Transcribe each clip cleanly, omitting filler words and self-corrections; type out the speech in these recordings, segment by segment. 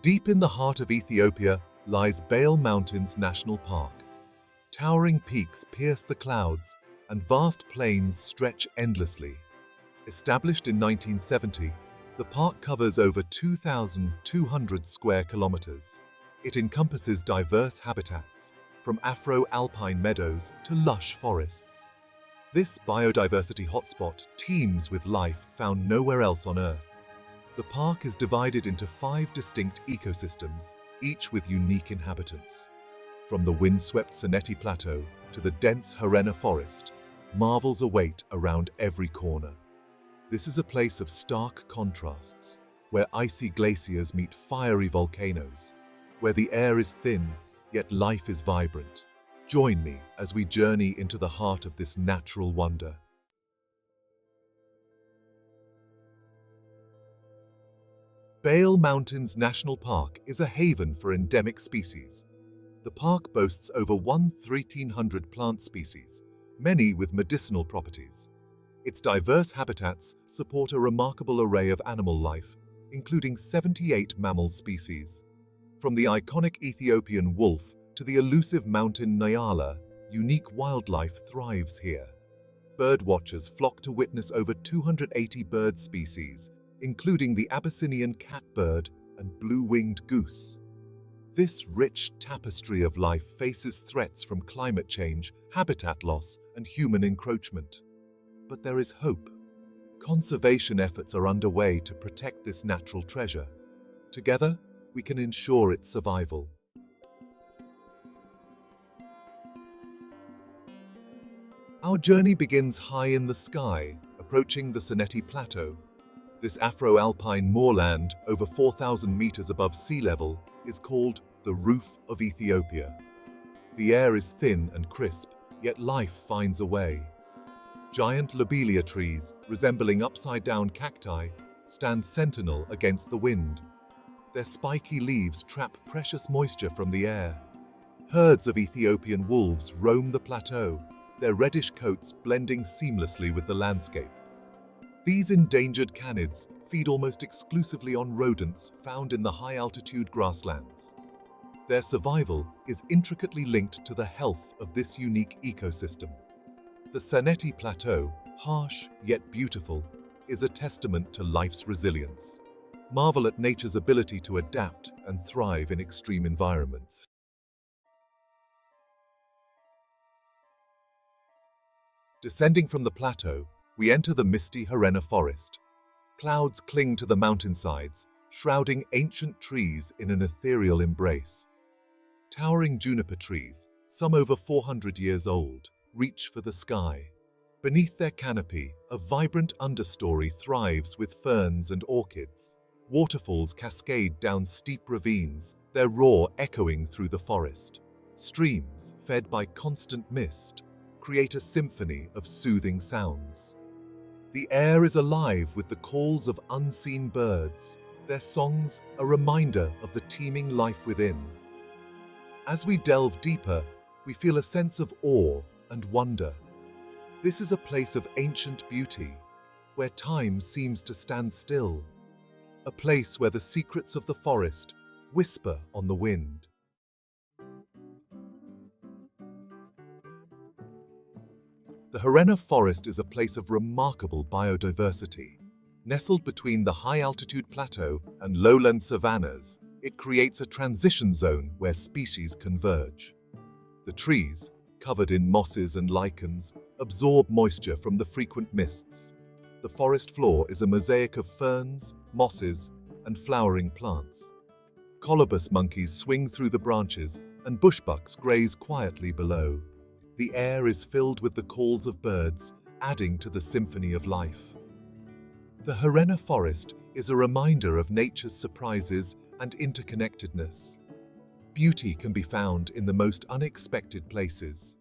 Deep in the heart of Ethiopia lies Bale Mountains National Park. Towering peaks pierce the clouds, and vast plains stretch endlessly. Established in 1970, the park covers over 2,200 square kilometers. It encompasses diverse habitats, from Afro-alpine meadows to lush forests. This biodiversity hotspot teems with life found nowhere else on Earth. The park is divided into 5 distinct ecosystems, each with unique inhabitants. From the windswept Sanneti Plateau to the dense Harenna forest, marvels await around every corner. This is a place of stark contrasts, where icy glaciers meet fiery volcanoes, where the air is thin, yet life is vibrant. Join me as we journey into the heart of this natural wonder. Bale Mountains National Park is a haven for endemic species. The park boasts over 1,300 plant species, many with medicinal properties. Its diverse habitats support a remarkable array of animal life, including 78 mammal species. From the iconic Ethiopian wolf to the elusive mountain nyala, unique wildlife thrives here. Birdwatchers flock to witness over 280 bird species, including the Abyssinian catbird and blue-winged goose. This rich tapestry of life faces threats from climate change, habitat loss, and human encroachment. But there is hope. Conservation efforts are underway to protect this natural treasure. Together, we can ensure its survival. Our journey begins high in the sky, approaching the Sanneti Plateau. This Afro-alpine moorland, over 4,000 meters above sea level, is called the Roof of Ethiopia. The air is thin and crisp, yet life finds a way. Giant lobelia trees, resembling upside-down cacti, stand sentinel against the wind. Their spiky leaves trap precious moisture from the air. Herds of Ethiopian wolves roam the plateau, their reddish coats blending seamlessly with the landscape. These endangered canids feed almost exclusively on rodents found in the high-altitude grasslands. Their survival is intricately linked to the health of this unique ecosystem. The Sanneti Plateau, harsh yet beautiful, is a testament to life's resilience. Marvel at nature's ability to adapt and thrive in extreme environments. Descending from the plateau, we enter the misty Harenna forest. Clouds cling to the mountainsides, shrouding ancient trees in an ethereal embrace. Towering juniper trees, some over 400 years old, reach for the sky. Beneath their canopy, a vibrant understory thrives with ferns and orchids. Waterfalls cascade down steep ravines, their roar echoing through the forest. Streams, fed by constant mist, create a symphony of soothing sounds. The air is alive with the calls of unseen birds, their songs a reminder of the teeming life within. As we delve deeper, we feel a sense of awe and wonder. This is a place of ancient beauty, where time seems to stand still. A place where the secrets of the forest whisper on the wind. The Harenna forest is a place of remarkable biodiversity. Nestled between the high-altitude plateau and lowland savannas, it creates a transition zone where species converge. The trees, covered in mosses and lichens, absorb moisture from the frequent mists. The forest floor is a mosaic of ferns, mosses, and flowering plants. Colobus monkeys swing through the branches, and bushbucks graze quietly below. The air is filled with the calls of birds, adding to the symphony of life. The Harenna forest is a reminder of nature's surprises and interconnectedness. Beauty can be found in the most unexpected places.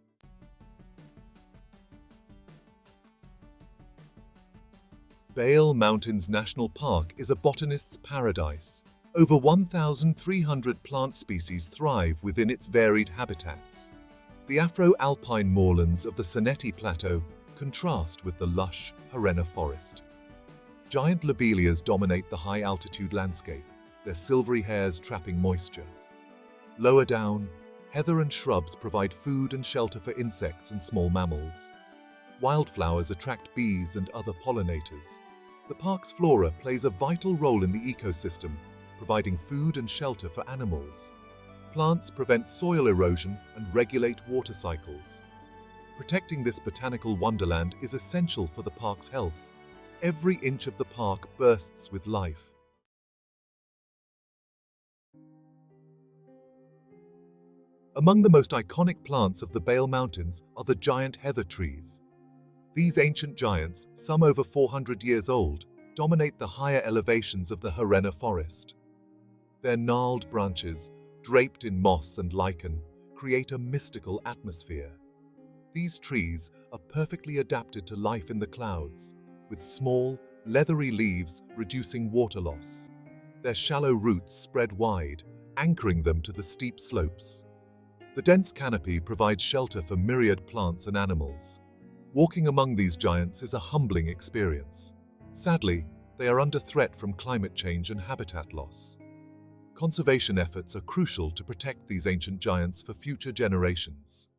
Bale Mountains National Park is a botanist's paradise. Over 1,300 plant species thrive within its varied habitats. The Afro-alpine moorlands of the Sanneti Plateau contrast with the lush Harenna forest. Giant lobelias dominate the high-altitude landscape. their silvery hairs trapping moisture. Lower down, heather and shrubs provide food and shelter for insects and small mammals. Wildflowers attract bees and other pollinators. The park's flora plays a vital role in the ecosystem, providing food and shelter for animals. Plants prevent soil erosion and regulate water cycles. Protecting this botanical wonderland is essential for the park's health. Every inch of the park bursts with life. Among the most iconic plants of the Bale Mountains are the giant heather trees. These ancient giants, some over 400 years old, dominate the higher elevations of the Harenna forest. Their gnarled branches, draped in moss and lichen, create a mystical atmosphere. These trees are perfectly adapted to life in the clouds, with small, leathery leaves reducing water loss. Their shallow roots spread wide, anchoring them to the steep slopes. The dense canopy provides shelter for myriad plants and animals. Walking among these giants is a humbling experience. Sadly, they are under threat from climate change and habitat loss. Conservation efforts are crucial to protect these ancient giants for future generations.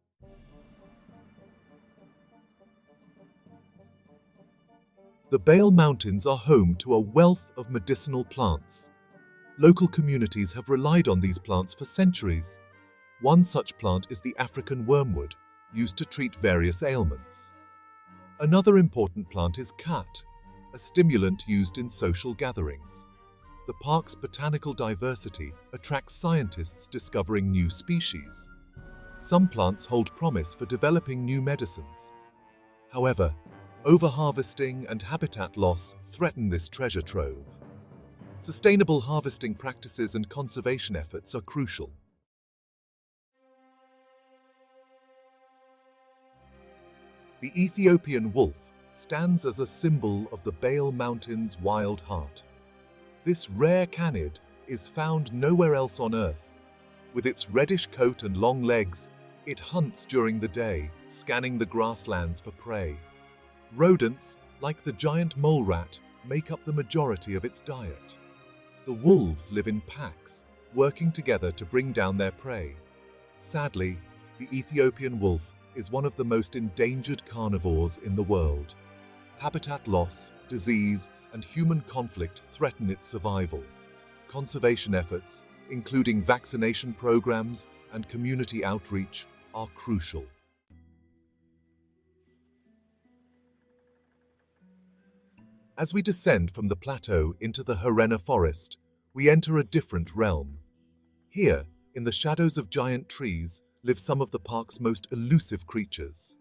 The Bale Mountains are home to a wealth of medicinal plants. Local communities have relied on these plants for centuries. One such plant is the African wormwood, used to treat various ailments. Another important plant is khat, a stimulant used in social gatherings. The park's botanical diversity attracts scientists discovering new species. Some plants hold promise for developing new medicines. However, overharvesting and habitat loss threaten this treasure trove. Sustainable harvesting practices and conservation efforts are crucial. The Ethiopian wolf stands as a symbol of the Bale Mountains' wild heart. This rare canid is found nowhere else on Earth. With its reddish coat and long legs, it hunts during the day, scanning the grasslands for prey. Rodents, like the giant mole rat, make up the majority of its diet. The wolves live in packs, working together to bring down their prey. Sadly, the Ethiopian wolf is one of the most endangered carnivores in the world. Habitat loss, disease, and human conflict threaten its survival. Conservation efforts, including vaccination programs and community outreach, are crucial. As we descend from the plateau into the Harenna forest, we enter a different realm. Here, in the shadows of giant trees, live some of the park's most elusive creatures.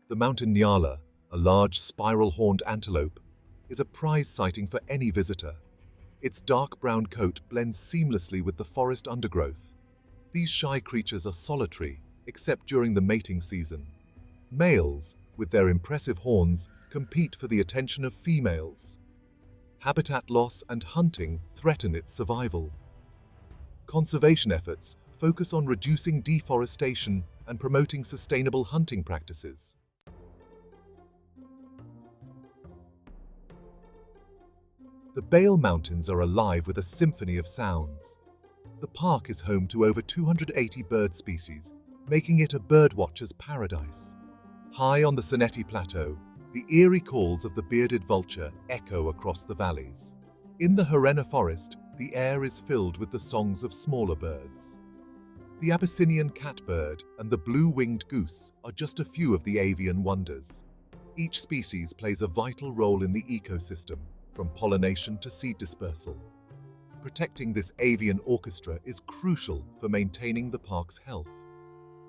The mountain nyala, a large spiral-horned antelope, is a prize sighting for any visitor. Its dark brown coat blends seamlessly with the forest undergrowth. These shy creatures are solitary, except during the mating season. Males, with their impressive horns, compete for the attention of females. Habitat loss and hunting threaten its survival. Conservation efforts focus on reducing deforestation and promoting sustainable hunting practices. The Bale Mountains are alive with a symphony of sounds. The park is home to over 280 bird species, making it a birdwatcher's paradise. High on the Soneti Plateau, the eerie calls of the bearded vulture echo across the valleys. In the Harenna forest, the air is filled with the songs of smaller birds. The Abyssinian catbird and the blue-winged goose are just a few of the avian wonders. Each species plays a vital role in the ecosystem, from pollination to seed dispersal. Protecting this avian orchestra is crucial for maintaining the park's health.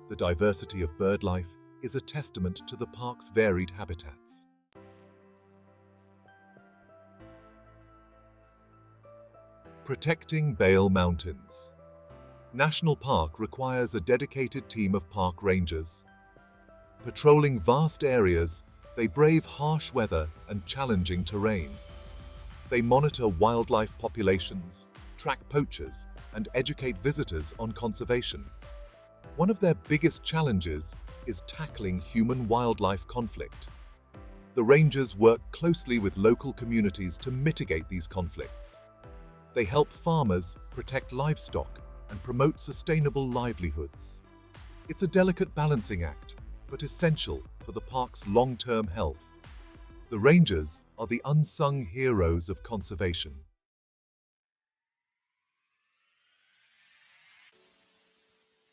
The diversity of bird life is a testament to the park's varied habitats. Protecting Bale Mountains. National Park requires a dedicated team of park rangers. Patrolling vast areas, they brave harsh weather and challenging terrain. They monitor wildlife populations, track poachers, and educate visitors on conservation. One of their biggest challenges is tackling human-wildlife conflict. The rangers work closely with local communities to mitigate these conflicts. They help farmers protect livestock and promote sustainable livelihoods. It's a delicate balancing act, but essential for the park's long-term health. The rangers are the unsung heroes of conservation.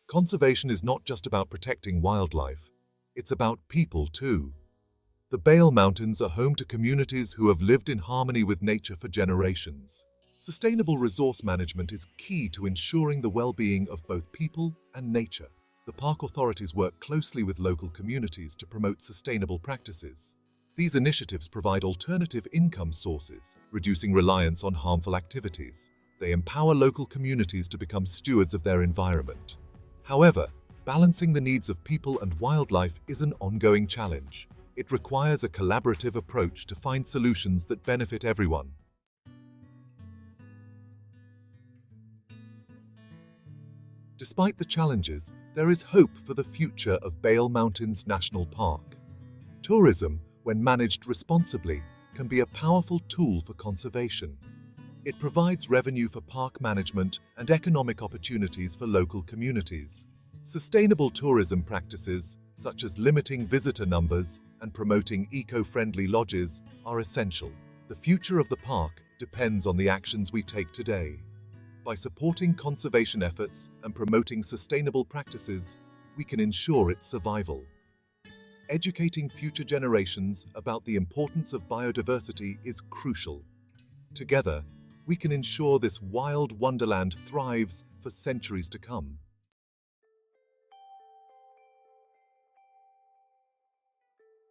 Conservation is not just about protecting wildlife, it's about people too. The Bale Mountains are home to communities who have lived in harmony with nature for generations. Sustainable resource management is key to ensuring the well-being of both people and nature. The park authorities work closely with local communities to promote sustainable practices. These initiatives provide alternative income sources, reducing reliance on harmful activities. They empower local communities to become stewards of their environment. However, balancing the needs of people and wildlife is an ongoing challenge. It requires a collaborative approach to find solutions that benefit everyone. Despite the challenges, there is hope for the future of Bale Mountains National Park. Tourism, when managed responsibly, can be a powerful tool for conservation. It provides revenue for park management and economic opportunities for local communities. Sustainable tourism practices, such as limiting visitor numbers and promoting eco-friendly lodges, are essential. The future of the park depends on the actions we take today. By supporting conservation efforts and promoting sustainable practices, we can ensure its survival. Educating future generations about the importance of biodiversity is crucial. Together, we can ensure this wild wonderland thrives for centuries to come.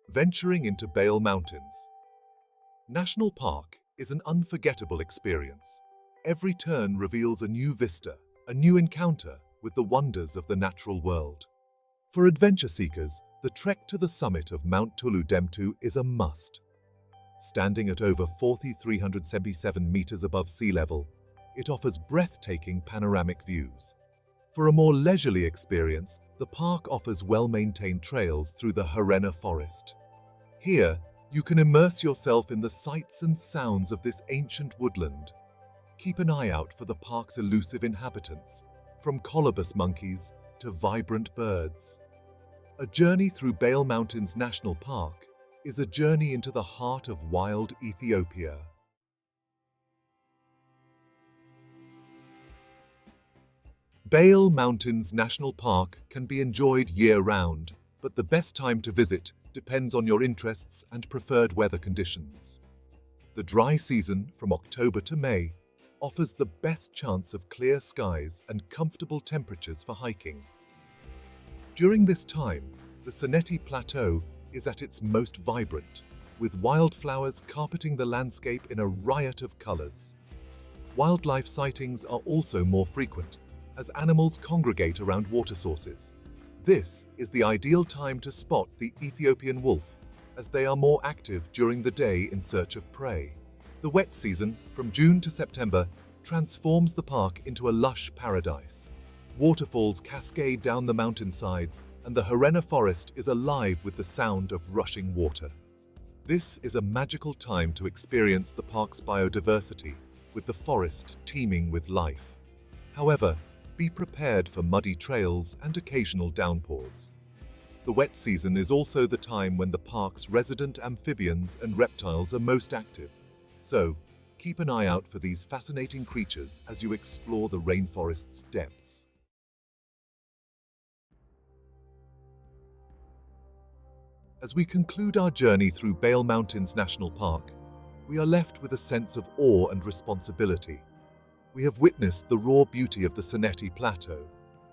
Venturing into Bale Mountains National Park is an unforgettable experience. Every turn reveals a new vista, a new encounter with the wonders of the natural world. For adventure seekers, the trek to the summit of Mount Tulu Demtu is a must. Standing at over 4,377 meters above sea level, it offers breathtaking panoramic views. For a more leisurely experience, the park offers well-maintained trails through the Harenna forest. Here, you can immerse yourself in the sights and sounds of this ancient woodland. Keep an eye out for the park's elusive inhabitants, from colobus monkeys to vibrant birds. A journey through Bale Mountains National Park is a journey into the heart of wild Ethiopia. Bale Mountains National Park can be enjoyed year-round, but the best time to visit depends on your interests and preferred weather conditions. The dry season, from October to May, offers the best chance of clear skies and comfortable temperatures for hiking. During this time, the Seneti Plateau is at its most vibrant, with wildflowers carpeting the landscape in a riot of colors. Wildlife sightings are also more frequent, as animals congregate around water sources. This is the ideal time to spot the Ethiopian wolf, as they are more active during the day in search of prey. The wet season, from June to September, transforms the park into a lush paradise. Waterfalls cascade down the mountainsides, and the Harenna forest is alive with the sound of rushing water. This is a magical time to experience the park's biodiversity, with the forest teeming with life. However, be prepared for muddy trails and occasional downpours. The wet season is also the time when the park's resident amphibians and reptiles are most active. So, keep an eye out for these fascinating creatures as you explore the rainforest's depths. As we conclude our journey through Bale Mountains National Park, we are left with a sense of awe and responsibility. We have witnessed the raw beauty of the Seneti Plateau.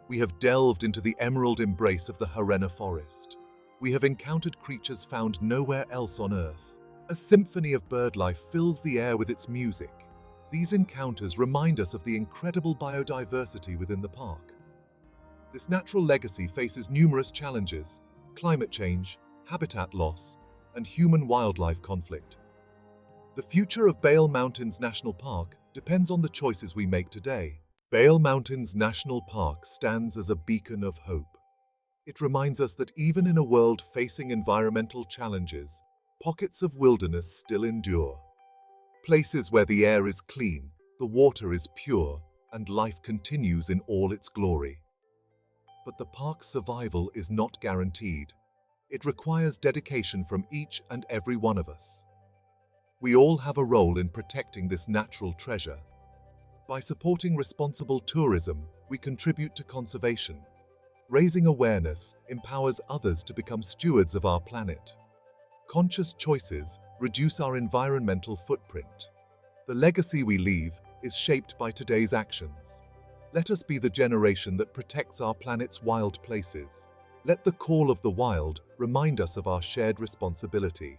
We have delved into the emerald embrace of the Harenna forest. We have encountered creatures found nowhere else on Earth. A symphony of birdlife fills the air with its music. These encounters remind us of the incredible biodiversity within the park. This natural legacy faces numerous challenges: climate change, habitat loss, and human-wildlife conflict. The future of Bale Mountains National Park depends on the choices we make today. Bale Mountains National Park stands as a beacon of hope. It reminds us that even in a world facing environmental challenges, pockets of wilderness still endure. Places where the air is clean, The water is pure and life continues in all its glory. But the park's survival is not guaranteed. It requires dedication from each and every one of us. We all have a role in protecting this natural treasure. By supporting responsible tourism, we contribute to conservation. Raising awareness empowers others to become stewards of our planet. Conscious choices reduce our environmental footprint. The legacy we leave is shaped by today's actions. Let us be the generation that protects our planet's wild places. Let the call of the wild remind us of our shared responsibility.